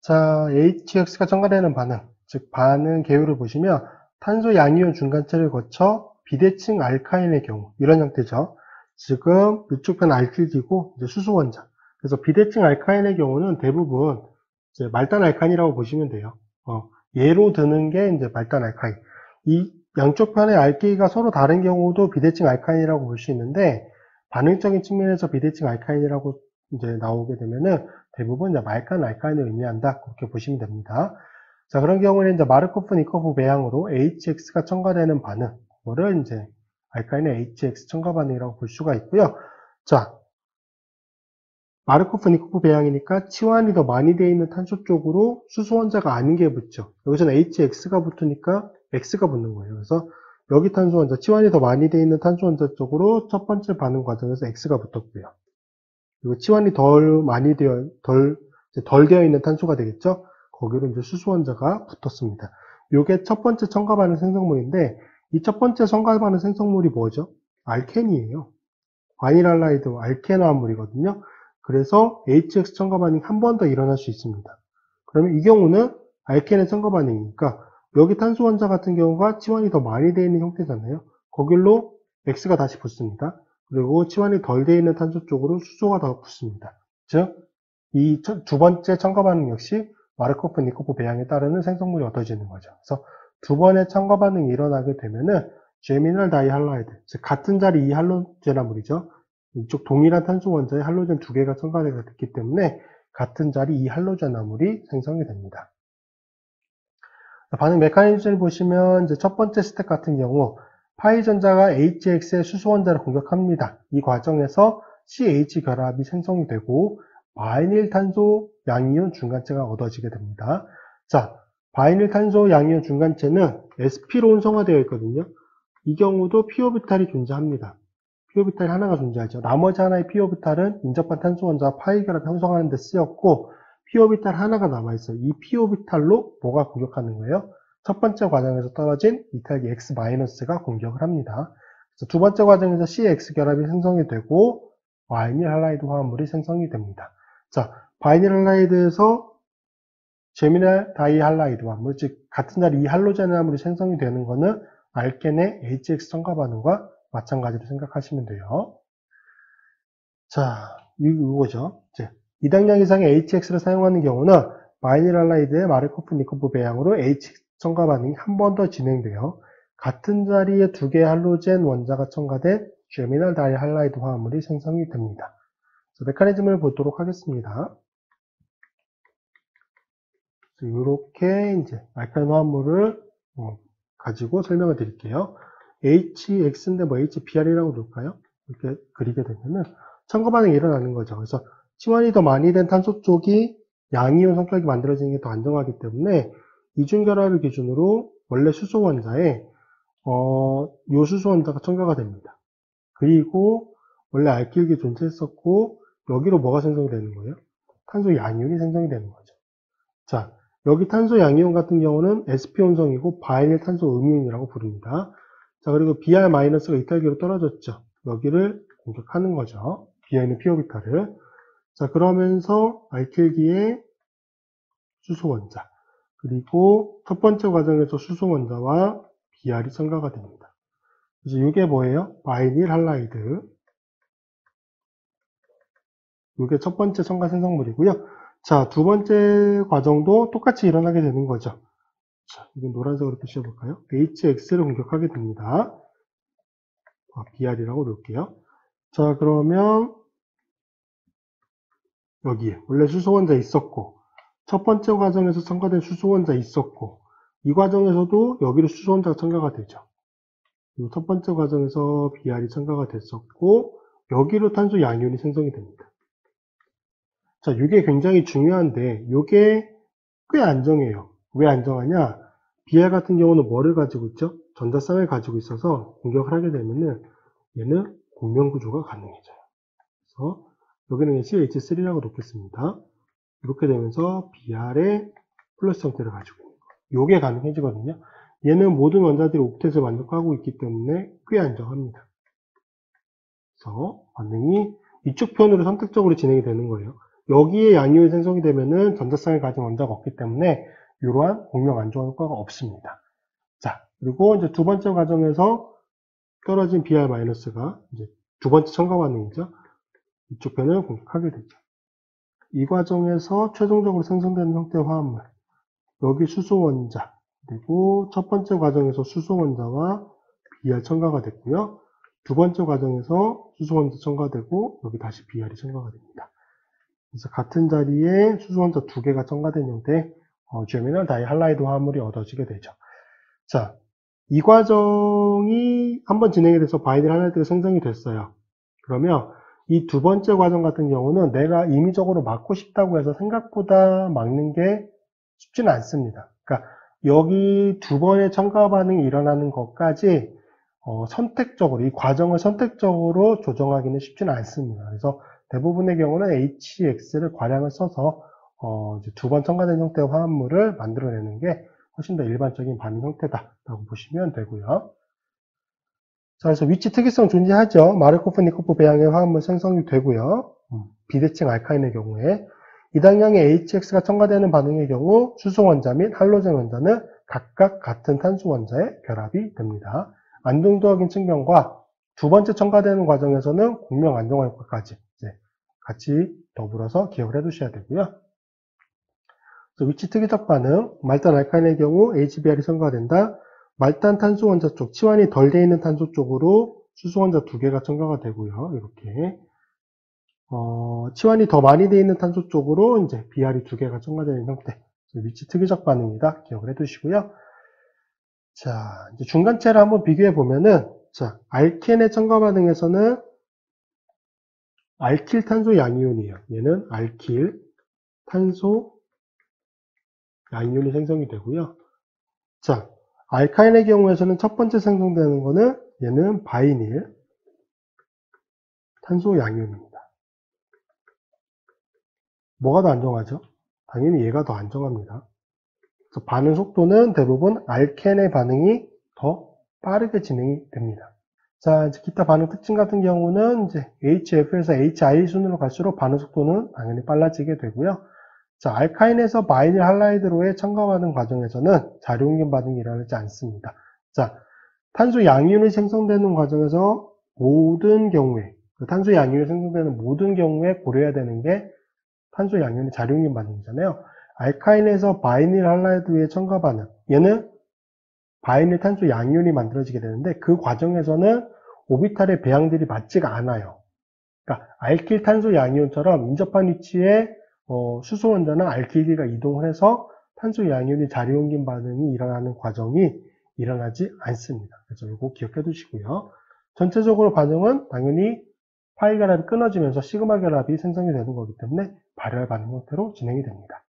자, HX가 첨가되는 반응, 즉 반응 계율을 보시면 탄소 양이온 중간체를 거쳐 비대칭 알카인의 경우 이런 형태죠. 지금 이쪽 편 알킬기고 이제 수소 원자. 그래서 비대칭 알카인의 경우는 대부분 이제 말단 알카인이라고 보시면 돼요. 예로 드는 게 이제 말단 알카인. 이 양쪽 편의 알키가 서로 다른 경우도 비대칭 알카인이라고 볼 수 있는데 반응적인 측면에서 비대칭 알카인이라고 이제 나오게 되면은 대부분 이제 말간 알카인을 의미한다. 그렇게 보시면 됩니다. 자, 그런 경우는 이제 마르코프-니코프 배양으로 HX가 첨가되는 반응, 그거를 이제 알카인의 HX 첨가 반응이라고 볼 수가 있고요. 자, 마르코프-니코프 배양이니까 치환이 더 많이 되어 있는 탄소 쪽으로 수소 원자가 아닌 게 붙죠. 여기서는 HX가 붙으니까 X가 붙는 거예요. 그래서 여기 탄소 원자, 치환이 더 많이 되어 있는 탄소 원자 쪽으로 첫 번째 반응 과정에서 X가 붙었고요. 그리고 치환이 덜 되어 있는 탄소가 되겠죠? 거기로 이제 수소 원자가 붙었습니다. 이게 첫 번째 첨가 반응 생성물인데, 이 첫 번째 첨가 반응 생성물이 뭐죠? 알켄이에요. 바닐알라이드 알켄 화합물이거든요. 그래서 HX 첨가 반응이 한 번 더 일어날 수 있습니다. 그러면 이 경우는 알켄의 첨가 반응이니까, 여기 탄소 원자 같은 경우가 치환이 더 많이 되어 있는 형태잖아요. 거길로 X가 다시 붙습니다. 그리고 치환이 덜 되어 있는 탄소 쪽으로 수소가 더 붙습니다. 즉, 이 두 번째 첨가 반응 역시 마르코프-니코프 배양에 따르는 생성물이 얻어지는 거죠. 그래서 두 번의 첨가 반응이 일어나게 되면은 제미널 다이할라이드, 즉 같은 자리 이 할로제나물이죠. 이쪽 동일한 탄소 원자에 할로젠 두 개가 첨가되게 됐기 때문에 같은 자리 이 할로제나물이 생성이 됩니다. 반응 메커니즘을 보시면 이제 첫 번째 스텝 같은 경우 파이 전자가 HX의 수소 원자를 공격합니다. 이 과정에서 CH 결합이 생성이 되고 바이닐 탄소 양이온 중간체가 얻어지게 됩니다. 자, 바이닐 탄소 양이온 중간체는 sp로 혼성화되어 있거든요. 이 경우도 p오비탈이 존재합니다. p오비탈이 하나가 존재하죠. 나머지 하나의 p오비탈은 인접한 탄소 원자와 파이 결합 형성하는 데 쓰였고 p오비탈 하나가 남아있어요. 이 p오비탈로 뭐가 공격하는 거예요? 첫 번째 과정에서 떨어진 이탈기 X-가 공격을 합니다. 그래서 두 번째 과정에서 CX 결합이 생성이 되고 바이닐 할라이드 화합물이 생성이 됩니다. 자, 바이닐 할라이드에서 제미날 다이 할라이드 화합물, 즉 같은 자리 이 할로젠 화합물이 생성이 되는 것은 알켄의 HX 첨가 반응과 마찬가지로 생각하시면 돼요. 자, 이거죠. 이제 2당량 이상의 HX를 사용하는 경우는 바이닐 할라이드의 마르코프-니코프 배양으로 HX 첨가 반응이 한 번 더 진행되어 같은 자리에 두 개의 할로젠 원자가 첨가된 제미날 다이 할라이드 화합물이 생성이 됩니다. 메커니즘을 보도록 하겠습니다. 이렇게 이제 알카인 화합물을 가지고 설명을 드릴게요. HX인데 뭐 HBr이라고 놓을까요? 이렇게 그리게 되면은 첨가 반응이 일어나는 거죠. 그래서 치환이 더 많이 된 탄소 쪽이 양이온 성격이 만들어지는 게 더 안정하기 때문에 이중결합을 기준으로 원래 수소 원자에 요 수소 원자가 첨가가 됩니다. 그리고 원래 알킬기 존재했었고 여기로 뭐가 생성이 되는 거예요? 탄소 양이온이 생성이 되는 거죠. 자, 여기 탄소 양이온 같은 경우는 sp 혼성이고 바이닐 탄소 음이온이라고 부릅니다. 자, 그리고 Br-가 이탈기로 떨어졌죠. 여기를 공격하는 거죠. B에는 p오비탈을. 자, 그러면서 알킬기의 수소 원자, 그리고 첫 번째 과정에서 수소 원자와 Br이 첨가가 됩니다. 그래서 이게 뭐예요? 바이닐 할라이드. 이게 첫 번째 첨가 생성물이고요. 자, 두 번째 과정도 똑같이 일어나게 되는 거죠. 자, 이건 노란색으로 표시해 볼까요? HX를 공격하게 됩니다. BR이라고 놓을게요. 자, 그러면 여기에 원래 수소 원자 있었고 첫 번째 과정에서 첨가된 수소 원자 있었고 이 과정에서도 여기로 수소 원자가 첨가가 되죠. 그리고 첫 번째 과정에서 BR이 첨가가 됐었고 여기로 탄소 양이온이 생성이 됩니다. 자, 이게 굉장히 중요한데 이게 꽤 안정해요. 왜 안정하냐? BR 같은 경우는 뭐를 가지고 있죠? 전자쌍을 가지고 있어서 공격을 하게 되면은 얘는 공명구조가 가능해져요. 그래서 여기는 CH3라고 놓겠습니다. 이렇게 되면서 BR의 플러스 형태를 가지고 있는 거예요. 이게 가능해지거든요. 얘는 모든 원자들이 옥텟을 만족하고 있기 때문에 꽤 안정합니다. 그래서 반응이 이쪽 편으로 선택적으로 진행이 되는 거예요. 여기에 양이온이 생성이 되면은 전자쌍을 가진 원자가 없기 때문에 이러한 공명 안정화 효과가 없습니다. 자, 그리고 이제 두 번째 과정에서 떨어진 Br-가 이제 두 번째 첨가 반응이죠. 이쪽 변을 공격하게 되죠. 이 과정에서 최종적으로 생성되는 형태의 화합물, 여기 수소 원자, 그리고 첫 번째 과정에서 수소 원자와 Br 첨가가 됐고요. 두 번째 과정에서 수소 원자 첨가되고 여기 다시 Br이 첨가가 됩니다. 그래서 같은 자리에 수소 원자 두 개가 첨가된 형태의 주요미네랄 다이할라이드 화합물이 얻어지게 되죠. 자, 이 과정이 한번 진행이 돼서 바이닐 할라이드가 생성이 됐어요. 그러면 이 두 번째 과정 같은 경우는 내가 임의적으로 막고 싶다고 해서 생각보다 막는 게 쉽지는 않습니다. 그러니까 여기 두 번의 첨가 반응이 일어나는 것까지 선택적으로, 이 과정을 선택적으로 조정하기는 쉽지는 않습니다. 그래서 대부분의 경우는 HX를 과량을 써서 두 번 첨가된 형태의 화합물을 만들어내는 게 훨씬 더 일반적인 반응 형태다라고 보시면 되고요. 자, 그래서 위치 특이성 존재하죠. 마르코프, 니코프 배양의 화합물 생성이 되고요. 비대칭 알카인의 경우에 이 당형의 HX가 첨가되는 반응의 경우 수소 원자 및 할로젠 원자는 각각 같은 탄소 원자의 결합이 됩니다. 안정도적인 측면과 두 번째 첨가되는 과정에서는 공명 안정화 효과까지 같이 더불어서 기억을 해두셔야 되고요. 위치 특이적 반응, 말단 알카인의 경우 HBr이 첨가된다. 말단 탄소 원자 쪽, 치환이 덜 돼 있는 탄소 쪽으로 수소 원자 두 개가 첨가가 되고요. 이렇게 치환이 더 많이 돼 있는 탄소 쪽으로 이제 Br이 두 개가 첨가되는 형태. 위치 특이적 반응이다. 기억을 해두시고요. 자, 이제 중간체를 한번 비교해 보면은, 자, 알켄의 첨가 반응에서는 알킬 탄소 양이온이에요. 얘는 알킬 탄소 양이온이 생성이 되고요. 자, 알카인의 경우에서는 첫 번째 생성되는 거는 얘는 바이닐 탄소 양이온입니다. 뭐가 더 안정하죠? 당연히 얘가 더 안정합니다. 그래서 반응 속도는 대부분 알켄의 반응이 더 빠르게 진행이 됩니다. 자, 이제 기타 반응 특징 같은 경우는 이제 HF에서 HI 순으로 갈수록 반응 속도는 당연히 빨라지게 되고요. 자, 알카인에서 바이닐 할라이드로의 첨가하는 과정에서는 자료옮김 반응이 일어나지 않습니다. 자, 탄소 양이온이 생성되는 과정에서 모든 경우에, 탄소 양이온이 생성되는 모든 경우에 고려해야 되는 게 탄소 양이온의 자료옮김 반응이잖아요. 알카인에서 바이닐 할라이드의 첨가 반응, 얘는 바이닐 탄소 양이온이 만들어지게 되는데 그 과정에서는 오비탈의 배양들이 맞지가 않아요. 그러니까 알킬 탄소 양이온처럼 인접한 위치에 수소 원자나 알킬기가 이동을 해서 탄소 양이온이 자리옮김 반응이 일어나는 과정이 일어나지 않습니다. 그래서 이거 기억해 두시고요. 전체적으로 반응은 당연히 파이 결합이 끊어지면서 시그마 결합이 생성이 되는 거기 때문에 발열 반응 형태로 진행이 됩니다.